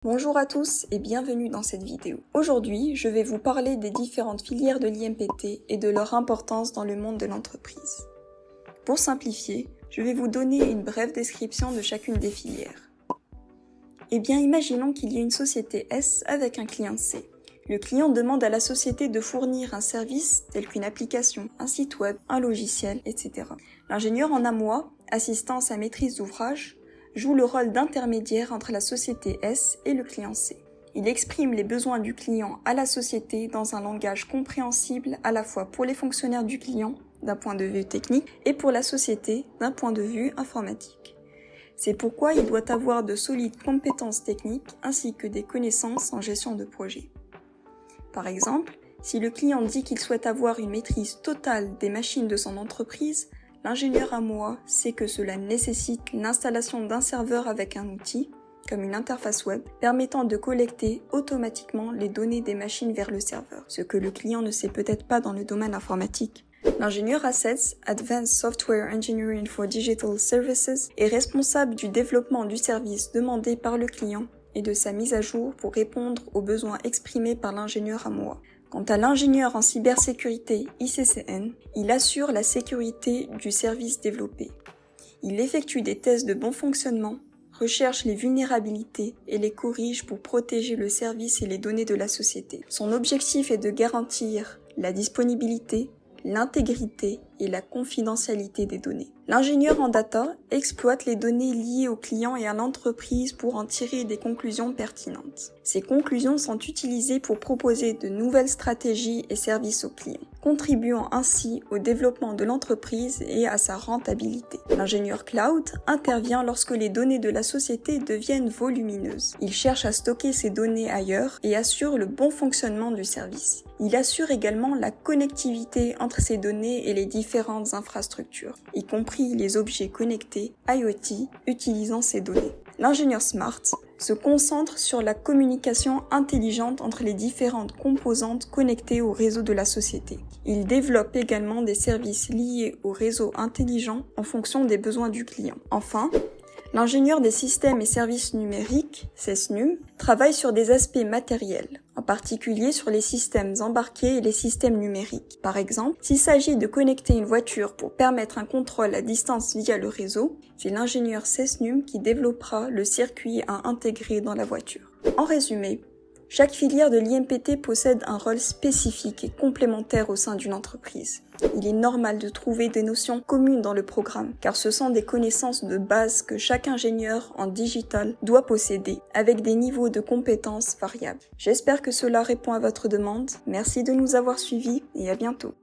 Bonjour à tous et bienvenue dans cette vidéo. Aujourd'hui, je vais vous parler des différentes filières de l'IMPT et de leur importance dans le monde de l'entreprise. Pour simplifier, je vais vous donner une brève description de chacune des filières. Imaginons qu'il y ait une société S avec un client C. Le client demande à la société de fournir un service tel qu'une application, un site web, un logiciel, etc. L'ingénieur en AMOA, assistance à maîtrise d'ouvrage, joue le rôle d'intermédiaire entre la société S et le client C. Il exprime les besoins du client à la société dans un langage compréhensible à la fois pour les fonctionnaires du client, d'un point de vue technique, et pour la société, d'un point de vue informatique. C'est pourquoi il doit avoir de solides compétences techniques ainsi que des connaissances en gestion de projet. Par exemple, si le client dit qu'il souhaite avoir une maîtrise totale des machines de son entreprise, l'ingénieur AMOA sait que cela nécessite l'installation d'un serveur avec un outil, comme une interface web, permettant de collecter automatiquement les données des machines vers le serveur, ce que le client ne sait peut-être pas dans le domaine informatique. L'ingénieur Assets, Advanced Software Engineering for Digital Services, est responsable du développement du service demandé par le client et de sa mise à jour pour répondre aux besoins exprimés par l'ingénieur AMOA. Quant à l'ingénieur en cybersécurité ICCN, il assure la sécurité du service développé. Il effectue des tests de bon fonctionnement, recherche les vulnérabilités et les corrige pour protéger le service et les données de la société. Son objectif est de garantir la disponibilité, l'intégrité et la confidentialité des données. L'ingénieur en data exploite les données liées au client et à l'entreprise pour en tirer des conclusions pertinentes. Ces conclusions sont utilisées pour proposer de nouvelles stratégies et services aux clients, contribuant ainsi au développement de l'entreprise et à sa rentabilité. L'ingénieur cloud intervient lorsque les données de la société deviennent volumineuses. Il cherche à stocker ces données ailleurs et assure le bon fonctionnement du service. Il assure également la connectivité entre ces données et les différentes infrastructures, y compris les objets connectés IoT utilisant ces données. L'ingénieur Smart se concentre sur la communication intelligente entre les différentes composantes connectées au réseau de la société. Il développe également des services liés au réseau intelligent en fonction des besoins du client. Enfin, l'ingénieur des systèmes et services numériques, SESNUM, travaille sur des aspects matériels, en particulier sur les systèmes embarqués et les systèmes numériques. Par exemple, s'il s'agit de connecter une voiture pour permettre un contrôle à distance via le réseau, c'est l'ingénieur SESNUM qui développera le circuit à intégrer dans la voiture. En résumé, chaque filière de l'IMPT possède un rôle spécifique et complémentaire au sein d'une entreprise. Il est normal de trouver des notions communes dans le programme, car ce sont des connaissances de base que chaque ingénieur en digital doit posséder, avec des niveaux de compétences variables. J'espère que cela répond à votre demande. Merci de nous avoir suivis et à bientôt.